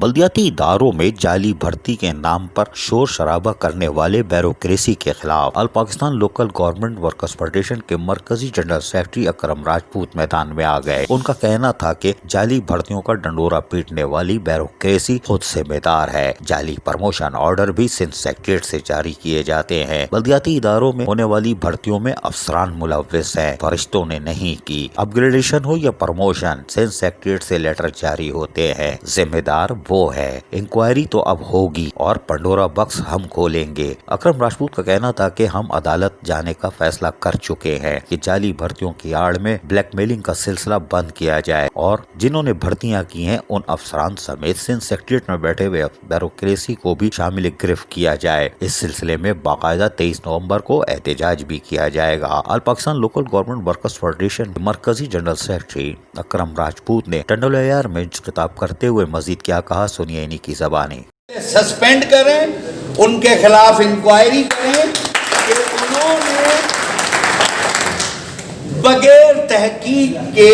بلدیاتی اداروں میں جعلی بھرتی کے نام پر شور شرابہ کرنے والے بیوروکریسی کے خلاف all Pakistan local government workers federation کے مرکزی جنرل سیکرٹری اکرم راجپوت میدان میں آ گئے۔ ان کا کہنا تھا کہ جعلی بھرتیوں کا ڈنڈورا پیٹنے والی بیوروکریسی خود ذمہ دار ہے۔ جعلی پروموشن آرڈر بھی سندھ سیکریٹریٹ سے جاری کیے جاتے ہیں۔ بلدیاتی اداروں میں ہونے والی بھرتیوں میں افسران ملوث ہیں، فرشتوں نے نہیں کی۔ اپ گریڈیشن ہو یا پروموشن، سندھ سیکریٹریٹ سے لیٹر جاری ہوتے ہیں، ذمہ دار وہ ہے۔ انکوائری تو اب ہوگی اور پنڈورا باکس ہم کھولیں گے۔ اکرم راجپوت کا کہنا تھا کہ ہم عدالت جانے کا فیصلہ کر چکے ہیں کہ جعلی بھرتیوں کی آڑ میں بلیک میلنگ کا سلسلہ بند کیا جائے اور جنہوں نے بھرتیاں کی ہیں ان افسران سمیت سندھ سیکریٹریٹ میں بیٹھے ہوئے بیوروکریسی کو بھی شامل گرفت کیا جائے۔ اس سلسلے میں باقاعدہ 23 نومبر کو احتجاج بھی کیا جائے گا۔ All Pakistan local government workers federation مرکزی جنرل سیکرٹری اکرم راجپوت نے ٹنڈول ایار میں خطاب کرتے ہوئے مزید کیا کہا، سنیے انہی کی زبانی۔ سسپینڈ کریں، ان کے خلاف انکوائری کریں کہ انہوں نے بغیر تحقیق کے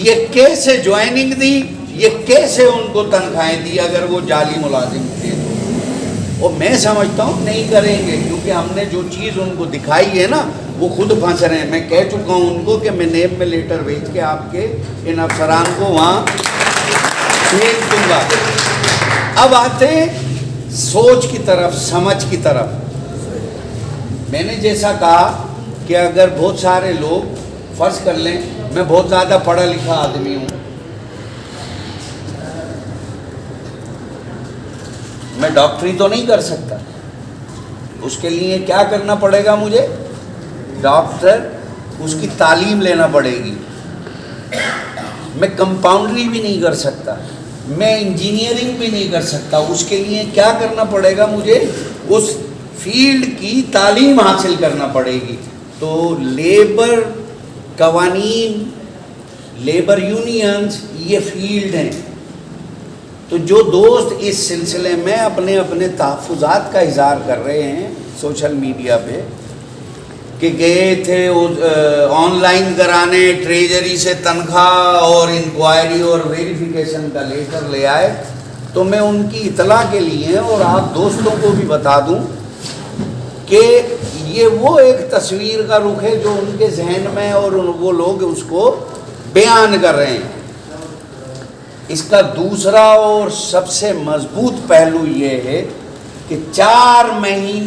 یہ کیسے جوائننگ دی، یہ کیسے ان کو تنخواہیں دی اگر وہ جعلی ملازم تھے تو۔ اور میں سمجھتا ہوں نہیں کریں گے، کیونکہ ہم نے جو چیز ان کو دکھائی ہے نا وہ خود پھنس رہے ہیں۔ میں کہہ چکا ہوں ان کو کہ میں نیب میں لیٹر بھیج کے آپ کے ان افسران کو وہاں بھیج دوں گا۔ اب آتے سوچ کی طرف، سمجھ کی طرف۔ میں نے جیسا کہا کہ اگر بہت سارے لوگ فرض کر لیں میں بہت زیادہ پڑھا لکھا آدمی ہوں، میں ڈاکٹری تو نہیں کر سکتا، اس کے لیے کیا کرنا پڑے گا مجھے؟ ڈاکٹر اس کی تعلیم لینا پڑے گی۔ میں کمپاؤنڈری بھی نہیں کر سکتا، میں انجینئرنگ بھی نہیں کر سکتا، اس کے لیے کیا کرنا پڑے گا مجھے؟ اس فیلڈ کی تعلیم حاصل کرنا پڑے گی۔ تو لیبر قوانین، لیبر یونینز یہ فیلڈ ہیں۔ تو جو دوست اس سلسلے میں اپنے اپنے تحفظات کا اظہار کر رہے ہیں سوشل میڈیا پہ کہ گئے تھے آن لائن کرانے، ٹریجری سے تنخواہ اور انکوائری اور ویریفیکیشن کا لیٹر لے آئے، تو میں ان کی اطلاع کے لیے اور آپ دوستوں کو بھی بتا دوں کہ یہ وہ ایک تصویر کا رخ ہے جو ان کے ذہن میں اور وہ لوگ اس کو بیان کر رہے ہیں۔ اس کا دوسرا اور سب سے مضبوط پہلو یہ ہے کہ 4 مہینے